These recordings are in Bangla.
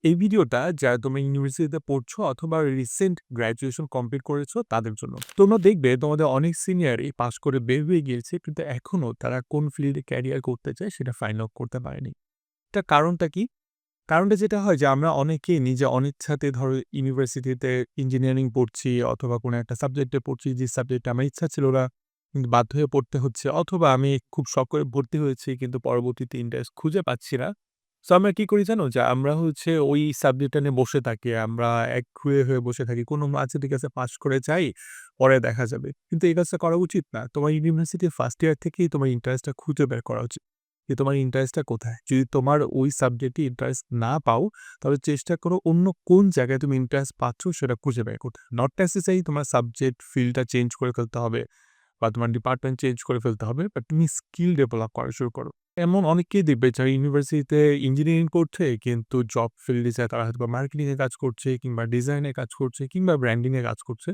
এই ভিডিওটা যারা তোমরা ইউনিভার্সিটিতে পড়ছো অথবা রিসেন্ট গ্র্যাজুয়েশন কমপ্লিট করেছো তাদের জন্য। তোমরা দেখবে তোমাদের অনেক সিনিয়রই পাস করে বের হয়ে গিয়েছে কিন্তু এখনো তারা কোন ফিল্ডে ক্যারিয়ার করতে চায় সেটা ফাইন্ড আউট করতে পারেনি। এটার কারণটা কি? কারণটা যেটা হয় যে আমরা অনেকেই নিজে অনিচ্ছাতে ধরো ইউনিভার্সিটিতে ইঞ্জিনিয়ারিং পড়ছি অথবা কোনো একটা সাবজেক্টে পড়ছি যে সাবজেক্টে আমার ইচ্ছা ছিল না কিন্তু বাধ্য হয়ে পড়তে হচ্ছে অথবা আমি খুব শখ করে ভর্তি হয়েছি কিন্তু পরবর্তীতে ইন্টারেস্ট খুঁজে পাচ্ছি না। সো আমরা কি করি জানো? যে আমরা হচ্ছে ওই সাবজেক্টটা নিয়ে বসে থাকি। আমরা একগুঁয়ে হয়ে বসে থাকি। কোনো আচ্ছা ঠিক আছে পাস করে যাই, পরে দেখা যাবে। কিন্তু এই কাজটা করা উচিত না। তোমার ইউনিভার্সিটির ফার্স্ট ইয়ার থেকেই তোমার ইন্টারেস্টটা খুঁজে বের করা উচিত। যে তোমার ইন্টারেস্টটা কোথায়? যদি তোমার ওই সাবজেক্টে ইন্টারেস্ট না পাও, তাহলে চেষ্টা করো অন্য কোন জায়গায় তুমি ইন্টারেস্ট পাচ্ছ সেটা খুঁজে বের করতে। নট নেসেসারি তোমার সাবজেক্ট ফিল্ডটা চেঞ্জ করে ফেলতে হবে বা তোমার ডিপার্টমেন্ট চেঞ্জ করে ফেলতে হবে। বাট তুমি স্কিল ডেভেলপ করা শুরু করো। এমন অনেককেই দেখবে যারা ইউনিভার্সিটিতে ইঞ্জিনিয়ারিং করছে কিন্তু জব ফিল্ডে যায় তারা হয়তোবা মার্কেটিং এ কাজ করছে কিংবা ডিজাইন এ কাজ করছে কিংবা ব্র্যান্ডিং এ কাজ করছে।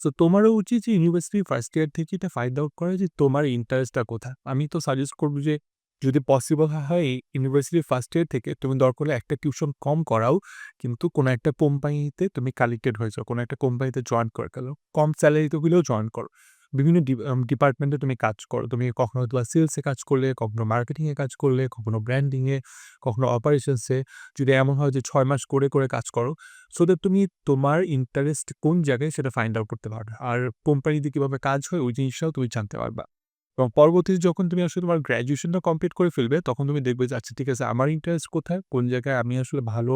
সো তোমারও উচিত যে ইউনিভার্সিটি ফার্স্ট ইয়ার থেকে এটা ফাইন্ড আউট করা যে তোমার ইন্টারেস্টটা কোথায়। আমি তো সাজেস্ট করব যে যদি পসিবল হয় ইউনিভার্সিটির ফার্স্ট ইয়ার থেকে তুমি দরকার হলে একটা টিউশন কম করাও কিন্তু কোনো একটা কোম্পানিতে তুমি কালেক্টেড হয়ে যাও। কোনো একটা কোম্পানিতে জয়েন করে গেলো। কম স্যালারিতে হলেও জয়েন করো। বিভিন্ন ডিপার্টমেন্টে তুমি কাজ করো। তুমি কখনো হয়তোবা সেলসে কাজ করলে, কখনো মার্কেটিং এ কাজ করলে, কখনো ব্র্যান্ডিং এ, কখনো অপারেশনস এ। যদি এমন হয় যে ৬ মাস করে কাজ করো সো দ্যাট তুমি তোমার ইন্টারেস্ট কোন জায়গায় সেটা ফাইন্ড আউট করতে পারবে। আর কোম্পানিতে কিভাবে কাজ হয় ওই জিনিসটাও তুমি জানতে পারবা। এবং পরবর্তীতে যখন তুমি আসলে তোমার গ্র্যাজুয়েশনটা কমপ্লিট করে ফেলবে, তখন তুমি দেখবে যে আচ্ছা ঠিক আছে আমার ইন্টারেস্ট কোথায়, কোন জায়গায় আমি আসলে ভালো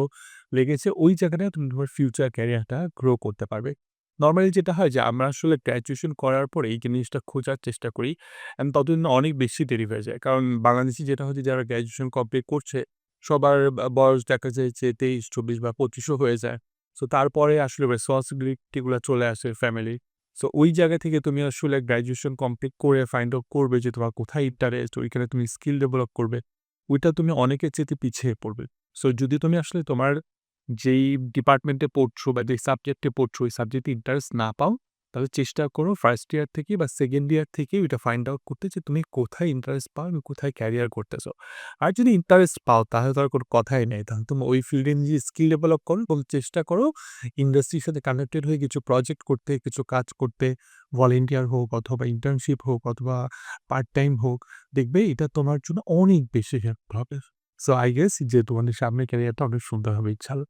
লেগেছে, ওই জায়গাটায় তুমি তোমার ফিউচার ক্যারিয়ারটা গ্রো করতে পারবে। নরমালি যেটা হয় যে আমরা আসলে গ্র্যাজুয়েশন করার পরে এই জিনিসটা খোঁজার চেষ্টা করি অ্যান্ড ততদিন অনেক বেশি দেরি হয়ে যায়। কারণ বাংলাদেশে যেটা হচ্ছে যারা গ্র্যাজুয়েশন কমপ্লিট করছে, সবার বয়স দেখা যায় যে ২৩, ২৪ বা ২৫ ও হয়ে যায়। সো তারপরে আসলে রেসপন্সিবিলিটি গুলা চলে আসে ফ্যামিলির। সো ওই জায়গা থেকে তুমি আসলে গ্র্যাজুয়েশন কমপ্লিট করে ফাইন্ড আউট করবে যে তোমার কোথায় ইন্টারেস্ট, ওইখানে তুমি স্কিল ডেভেলপ করবে। ওইটা তুমি অনেকের চাইতে পিছিয়ে পড়বে। সো যদি তুমি আসলে তোমার যেই ডিপার্টমেন্টে পড়ছো বা যেই সাবজেক্টে পড়ছো, ওই সাবজেক্টে ইন্টারেস্ট না পাও, তাহলে চেষ্টা করো ফার্স্ট ইয়ার থেকে বা সেকেন্ড ইয়ার থেকেই ওইটা ফাইন্ড আউট করতে যে তুমি কোথায় ইন্টারেস্ট পাও এবং কোথায় ক্যারিয়ার করতেছো। আর যদি ইন্টারেস্ট পাও তাহলে তো আর কোনো কথাই নেই। তাহলে তুমি ওই ফিল্ডে নিজে স্কিল ডেভেলপ করো এবং চেষ্টা করো ইন্ডাস্ট্রির সাথে কানেক্টেড হয়ে কিছু প্রজেক্ট করতে, কিছু কাজ করতে, ভলান্টিয়ার হোক অথবা ইন্টার্নশিপ হোক অথবা পার্ট টাইম হোক। দেখবে এটা তোমার জন্য অনেক বেশি হেল্প হবে। সো আই গেস যে তোমাদের সামনের ক্যারিয়ারটা অনেক সুন্দর হবে ইনশাআল্লাহ।